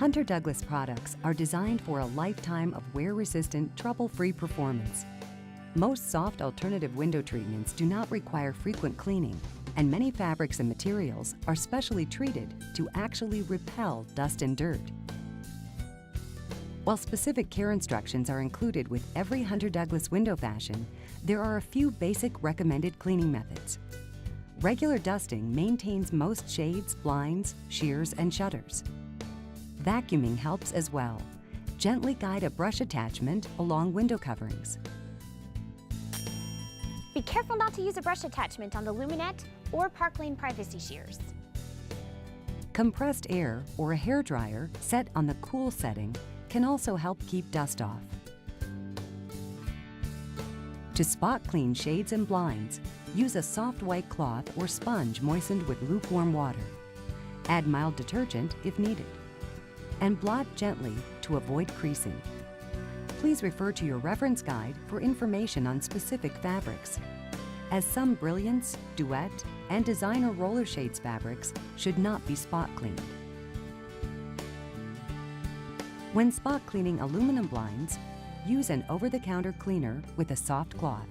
HunterDouglas products are designed for a lifetime of wear-resistant, trouble-free performance. Most soft alternative window treatments do not require frequent cleaning, and many fabrics and materials are specially treated to actually repel dust and dirt. While specific care instructions are included with every HunterDouglas window fashion, there are a few basic recommended cleaning methods. Regular dusting maintains most shades, blinds, sheers, and shutters. Vacuuming helps as well. Gently guide a brush attachment along window coverings. Be careful not to use a brush attachment on the luminette or park lane privacy shears. Compressed air or a hairdryer set on the cool setting can also help keep dust off. To spot clean shades and blinds, use a soft white cloth or sponge moistened with lukewarm water. Add mild detergent if needed. And blot gently to avoid creasing. Please refer to your reference guide for information on specific fabrics, as some Brilliance, Duet, and Designer Roller Shades fabrics should not be spot cleaned. When spot cleaning aluminum blinds, use an over-the-counter cleaner with a soft cloth.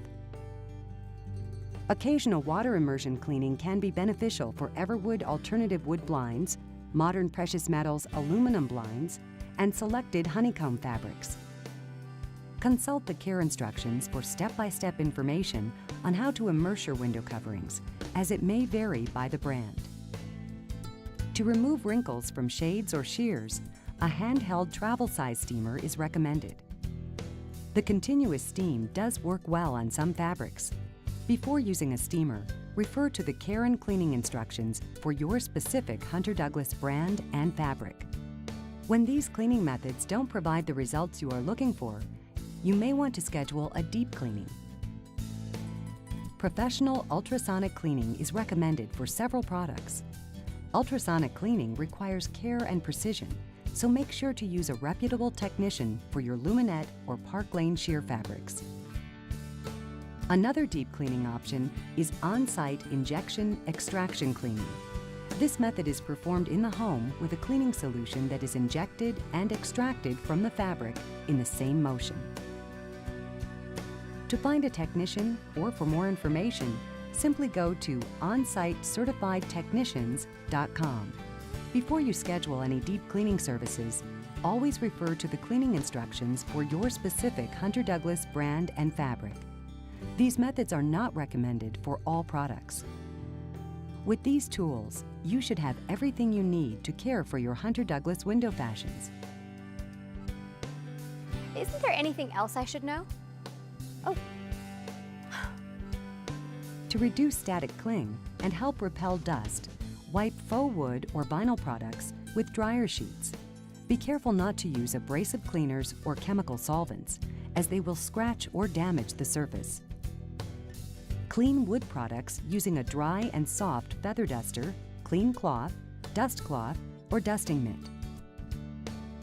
Occasional water immersion cleaning can be beneficial for Everwood alternative wood blinds, modern precious metals aluminum blinds, and selected honeycomb fabrics. Consult the care instructions for step-by-step information on how to immerse your window coverings, as it may vary by the brand. To remove wrinkles from shades or sheers, a handheld travel-size steamer is recommended. The continuous steam does work well on some fabrics. Before using a steamer, refer to the care and cleaning instructions for your specific HunterDouglas brand and fabric. When these cleaning methods don't provide the results you are looking for, you may want to schedule a deep cleaning. Professional ultrasonic cleaning is recommended for several products. Ultrasonic cleaning requires care and precision, so make sure to use a reputable technician for your luminette or park lane sheer fabrics. Another deep cleaning option is on-site injection extraction cleaning. This method is performed in the home with a cleaning solution that is injected and extracted from the fabric in the same motion. To find a technician or for more information, simply go to onsitecertifiedtechnicians.com. Before you schedule any deep cleaning services, always refer to the cleaning instructions for your specific HunterDouglas brand and fabric. These methods are not recommended for all products. With these tools, you should have everything you need to care for your HunterDouglas window fashions. Isn't there anything else I should know? Oh. To reduce static cling and help repel dust, wipe faux wood or vinyl products with dryer sheets. Be careful not to use abrasive cleaners or chemical solvents, as they will scratch or damage the surface. Clean wood products using a dry and soft feather duster, clean cloth, dust cloth, or dusting mitt.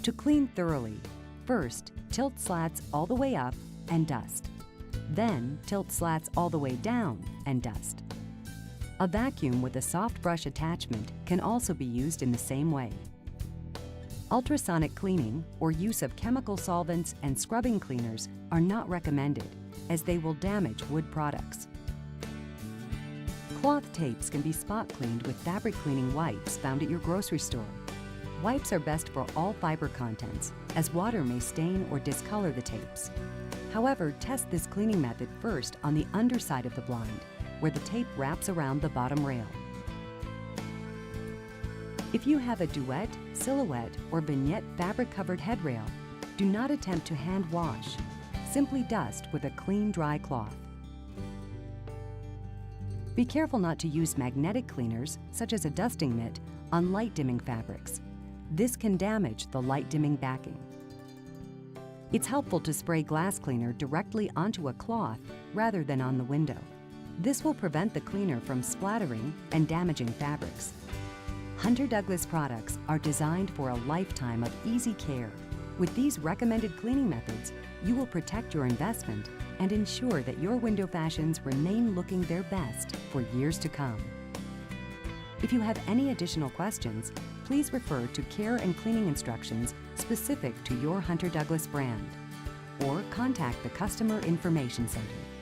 To clean thoroughly, first tilt slats all the way up and dust. Then tilt slats all the way down and dust. A vacuum with a soft brush attachment can also be used in the same way. Ultrasonic cleaning or use of chemical solvents and scrubbing cleaners are not recommended, as they will damage wood products. Cloth tapes can be spot cleaned with fabric cleaning wipes found at your grocery store. Wipes are best for all fiber contents, as water may stain or discolor the tapes. However, test this cleaning method first on the underside of the blind, where the tape wraps around the bottom rail. If you have a Duet, Silhouette, or Vignette fabric-covered headrail, do not attempt to hand wash. Simply dust with a clean, dry cloth. Be careful not to use magnetic cleaners, such as a dusting mitt, on light-dimming fabrics. This can damage the light-dimming backing. It's helpful to spray glass cleaner directly onto a cloth rather than on the window. This will prevent the cleaner from splattering and damaging fabrics. HunterDouglas products are designed for a lifetime of easy care. With these recommended cleaning methods, you will protect your investment and ensure that your window fashions remain looking their best for years to come. If you have any additional questions, please please refer to care and cleaning instructions specific to your Hunter Douglas brand, or contact the Customer Information Center.